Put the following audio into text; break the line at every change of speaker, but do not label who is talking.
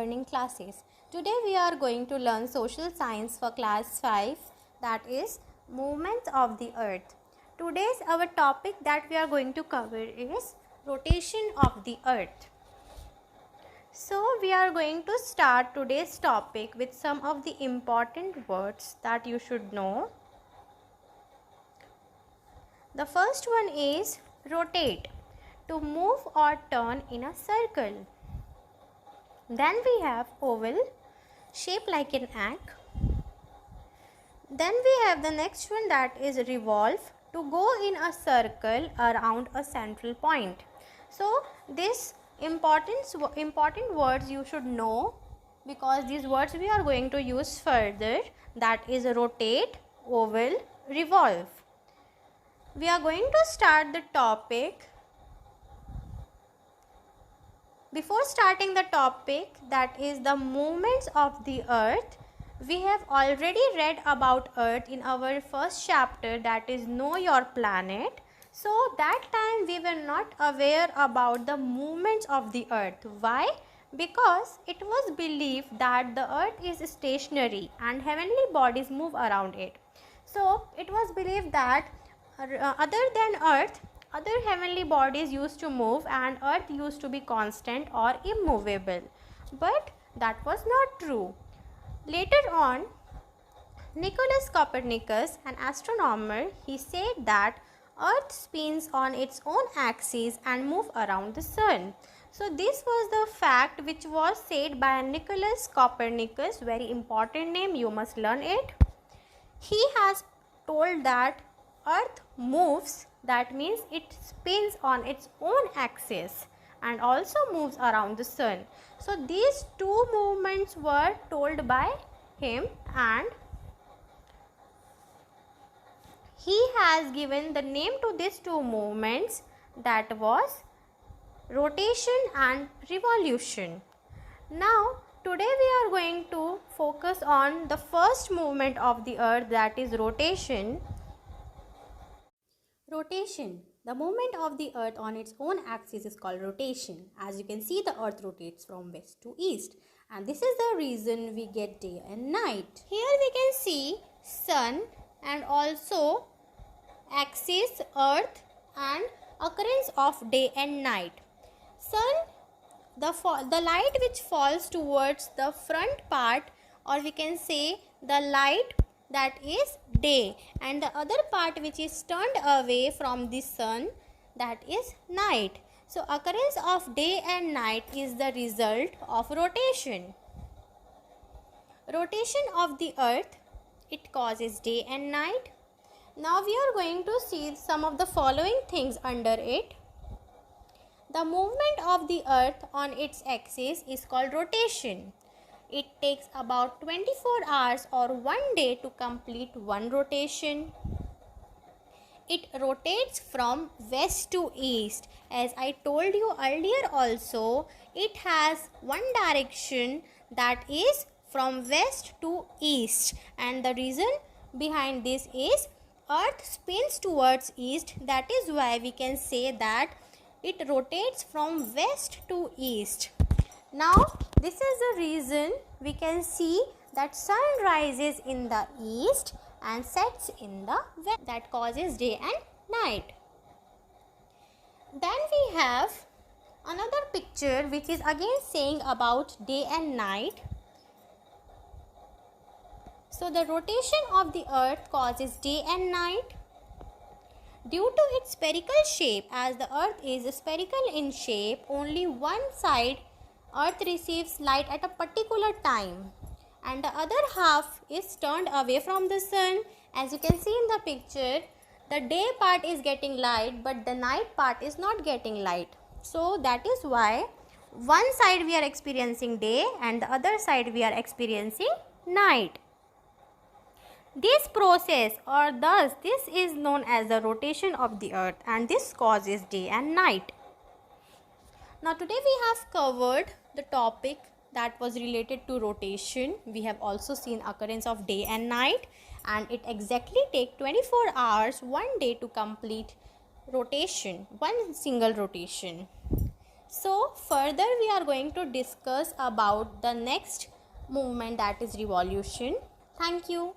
attending classes. Today we are going to learn social science for class 5, that is movements of the earth. Today's our topic that we are going to cover is rotation of the earth. So we are going to start today's topic with some of the important words that you should know. The first one is rotate, to move or turn in a circle. Then we have oval, shaped like an egg. Then we have the next one, that is revolve, to go in a circle around a central point. So this important words you should know, because these words we are going to use further, that is rotate, oval, revolve. We are going to start the topic. Before starting the topic, that is the movements of the earth, we have already read about earth in our first chapter, that is Know Your Planet. So that time we were not aware about the movements of the earth. Why? Because it was believed that the earth is stationary and heavenly bodies move around it. So it was believed that other than earth, other heavenly bodies used to move and earth used to be constant or immovable. But that was not true. Later on, Nicholas Copernicus, an astronomer, he said that earth spins on its own axis and move around the sun. So this was the fact which was said by Nicholas Copernicus, very important name, you must learn it. He has told that earth moves, that means it spins on its own axis and also moves around the sun. So these two movements were told by him, and he has given the name to these two movements, that was rotation and revolution. Now today we are going to focus on the first movement of the earth, that is rotation. Rotation. The movement of the earth on its own axis is called rotation. As you can see, the earth rotates from west to east, and this is the reason we get day and night. Here we can see sun and also axis earth and occurrence of day and night. Sun, the light which falls towards the front part, or we can say the light, that is day, and the other part which is turned away from the sun, that is night. So occurrence of day and night is the result of rotation. Rotation of the earth, it causes day and night. Now we are going to see some of the following things under it. The movement of the earth on its axis is called rotation. It takes about 24 hours or 1 day to complete one rotation. It rotates from west to east. As I told you earlier also, it has one direction, that is from west to east, and the reason behind this is earth spins towards east. That is why we can say that it rotates from west to east. Now this is the reason we can see that sun rises in the east and sets in the west, that causes day and night. Then we have another picture which is again saying about day and night. So the rotation of the earth causes day and night. Due to its spherical shape, as the earth is spherical in shape, only one side earth receives light at a particular time and the other half is turned away from the sun. As you can see in the picture, the day part is getting light but the night part is not getting light. So that is why one side we are experiencing day and the other side we are experiencing night. This process, or thus this is known as the rotation of the earth, and this causes day and night. Now today we have covered the topic that was related to rotation. We have also seen occurrence of day and night, and it exactly take 24 hours 1 day to complete rotation, one single rotation. So further we are going to discuss about the next movement, that is revolution. Thank you.